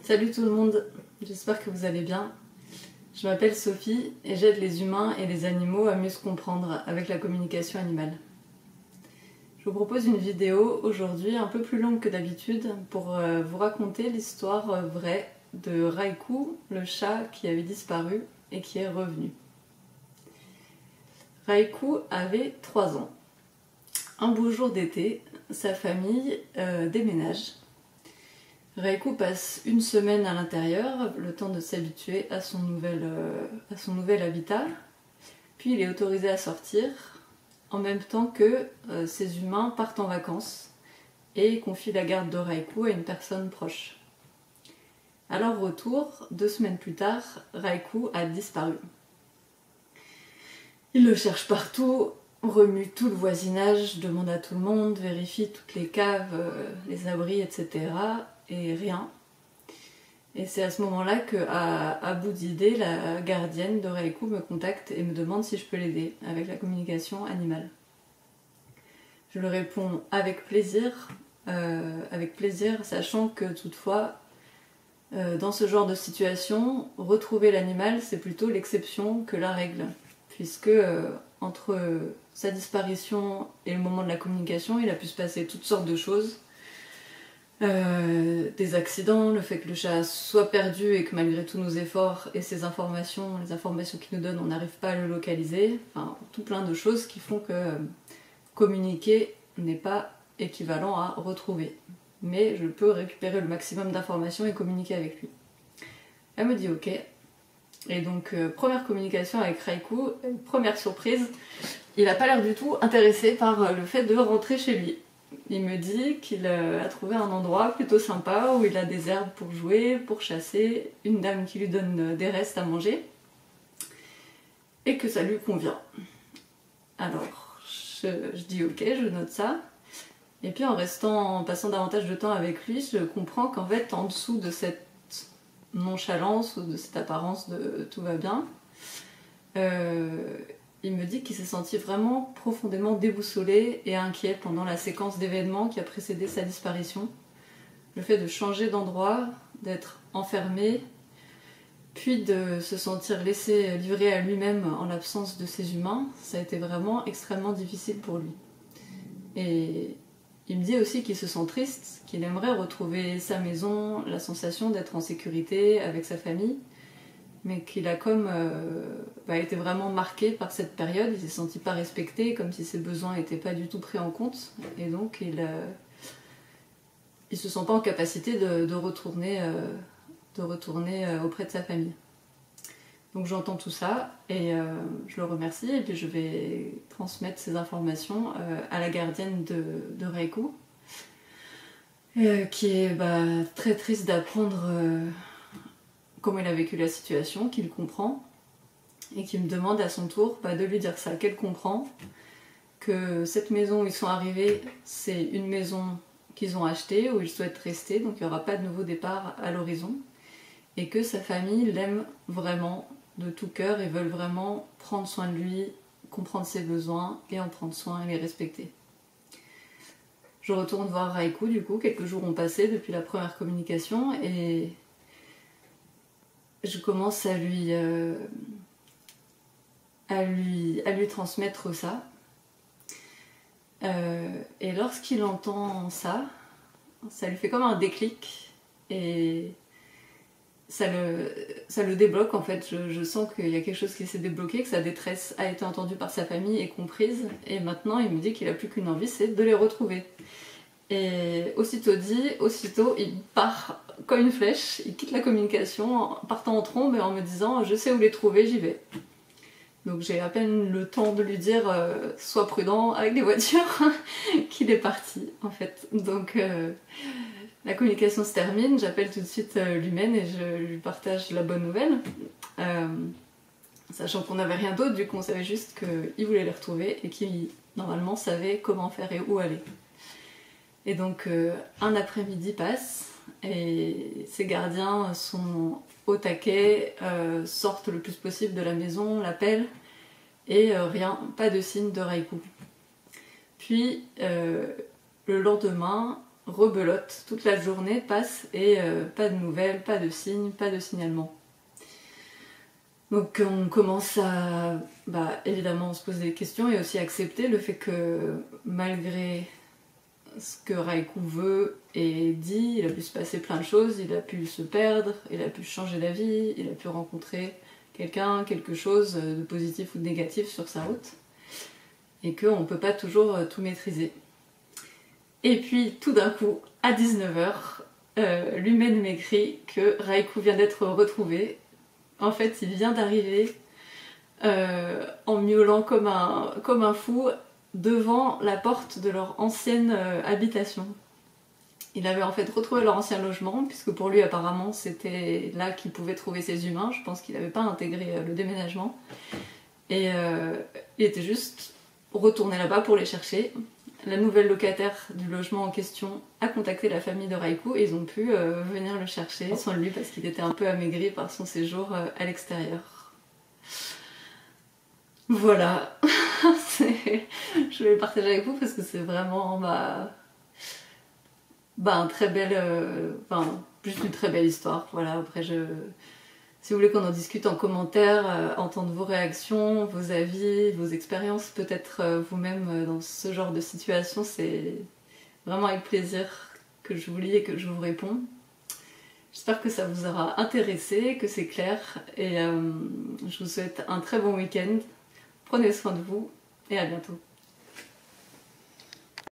Salut tout le monde, j'espère que vous allez bien. Je m'appelle Sophie et j'aide les humains et les animaux à mieux se comprendre avec la communication animale. Je vous propose une vidéo aujourd'hui un peu plus longue que d'habitude pour vous raconter l'histoire vraie de Raikou, le chat qui avait disparu et qui est revenu. Raikou avait 3 ans. Un beau jour d'été, sa famille déménage. Raikou passe une semaine à l'intérieur, le temps de s'habituer à son nouvel habitat, puis il est autorisé à sortir en même temps que ses humains partent en vacances et confient la garde de Raikou à une personne proche. À leur retour, 2 semaines plus tard, Raikou a disparu. Il le cherche partout, remue tout le voisinage, demande à tout le monde, vérifie toutes les caves, les abris, etc. Et rien. Et c'est à ce moment-là qu'à bout d'idée, la gardienne de Raikou me contacte et me demande si je peux l'aider avec la communication animale. Je lui réponds avec plaisir, sachant que toutefois, dans ce genre de situation, retrouver l'animal, c'est plutôt l'exception que la règle, puisque entre sa disparition et le moment de la communication, il a pu se passer toutes sortes de choses. Des accidents, le fait que le chat soit perdu et que malgré tous nos efforts et les informations qu'il nous donne, on n'arrive pas à le localiser, enfin tout plein de choses qui font que communiquer n'est pas équivalent à retrouver. Mais je peux récupérer le maximum d'informations et communiquer avec lui. Elle me dit ok. Et donc première communication avec Raikou, première surprise, il n'a pas l'air du tout intéressé par le fait de rentrer chez lui. Il me dit qu'il a trouvé un endroit plutôt sympa où il a des herbes pour jouer, pour chasser, une dame qui lui donne des restes à manger et que ça lui convient. Alors je dis ok, je note ça. Et puis en passant davantage de temps avec lui, je comprends qu'en fait en dessous de cette nonchalance ou de cette apparence de tout va bien, il me dit qu'il s'est senti vraiment profondément déboussolé et inquiet pendant la séquence d'événements qui a précédé sa disparition. Le fait de changer d'endroit, d'être enfermé, puis de se sentir laissé livrer à lui-même en l'absence de ses humains, ça a été vraiment extrêmement difficile pour lui. Et il me dit aussi qu'il se sent triste, qu'il aimerait retrouver sa maison, la sensation d'être en sécurité avec sa famille, mais qu'il a comme été vraiment marqué par cette période, il s'est senti pas respecté, comme si ses besoins n'étaient pas du tout pris en compte, et donc il se sent pas en capacité de retourner auprès de sa famille. Donc j'entends tout ça, et je le remercie, et puis je vais transmettre ces informations à la gardienne de Raikou, qui est très triste d'apprendre comment il a vécu la situation, qu'il comprend, et qui me demande à son tour de lui dire ça, qu'elle comprend, que cette maison où ils sont arrivés, c'est une maison qu'ils ont achetée, où ils souhaitent rester, donc il n'y aura pas de nouveau départ à l'horizon, et que sa famille l'aime vraiment de tout cœur et veulent vraiment prendre soin de lui, comprendre ses besoins et en prendre soin et les respecter. Je retourne voir Raikou, du coup, quelques jours ont passé depuis la première communication, et je commence à lui transmettre ça. Et lorsqu'il entend ça, ça lui fait comme un déclic et ça le débloque en fait. Je sens qu'il y a quelque chose qui s'est débloqué, que sa détresse a été entendue par sa famille et comprise, et maintenant il me dit qu'il n'a plus qu'une envie, c'est de les retrouver. Et aussitôt dit, aussitôt il part comme une flèche, il quitte la communication en partant en trombe et en me disant je sais où les trouver, j'y vais. Donc j'ai à peine le temps de lui dire sois prudent avec les voitures qu'il est parti en fait. Donc la communication se termine, j'appelle tout de suite l'humaine et je lui partage la bonne nouvelle. Sachant qu'on n'avait rien d'autre, du coup on savait juste qu'il voulait les retrouver et qu'il normalement savait comment faire et où aller. Et donc un après-midi passe et ses gardiens sont au taquet, sortent le plus possible de la maison, l'appellent et rien, pas de signe de Raikou. Puis le lendemain, rebelote, toute la journée passe et pas de nouvelles, pas de signes, pas de signalement. Donc on commence à évidemment se poser des questions et aussi accepter le fait que malgré ce que Raikou veut et dit, il a pu se passer plein de choses, il a pu se perdre, il a pu changer d'avis, il a pu rencontrer quelqu'un, quelque chose de positif ou de négatif sur sa route, et qu'on ne peut pas toujours tout maîtriser. Et puis tout d'un coup, à 19h, Lumen m'écrit que Raikou vient d'être retrouvé. En fait, il vient d'arriver en miaulant comme un fou devant la porte de leur ancienne habitation. Il avait en fait retrouvé leur ancien logement, puisque pour lui apparemment c'était là qu'il pouvait trouver ses humains. Je pense qu'il n'avait pas intégré le déménagement. Et il était juste retourné là-bas pour les chercher. La nouvelle locataire du logement en question a contacté la famille de Raikou et ils ont pu venir le chercher sans lui parce qu'il était un peu amaigri par son séjour à l'extérieur. Voilà. Je vais le partager avec vous parce que c'est vraiment un très belle, juste une très belle histoire. Voilà. Après, si vous voulez qu'on en discute en commentaire, entendre vos réactions, vos avis, vos expériences, peut-être vous-même dans ce genre de situation, c'est vraiment avec plaisir que je vous lis et que je vous réponds. J'espère que ça vous aura intéressé, que c'est clair, et je vous souhaite un très bon week-end. Prenez soin de vous et à bientôt.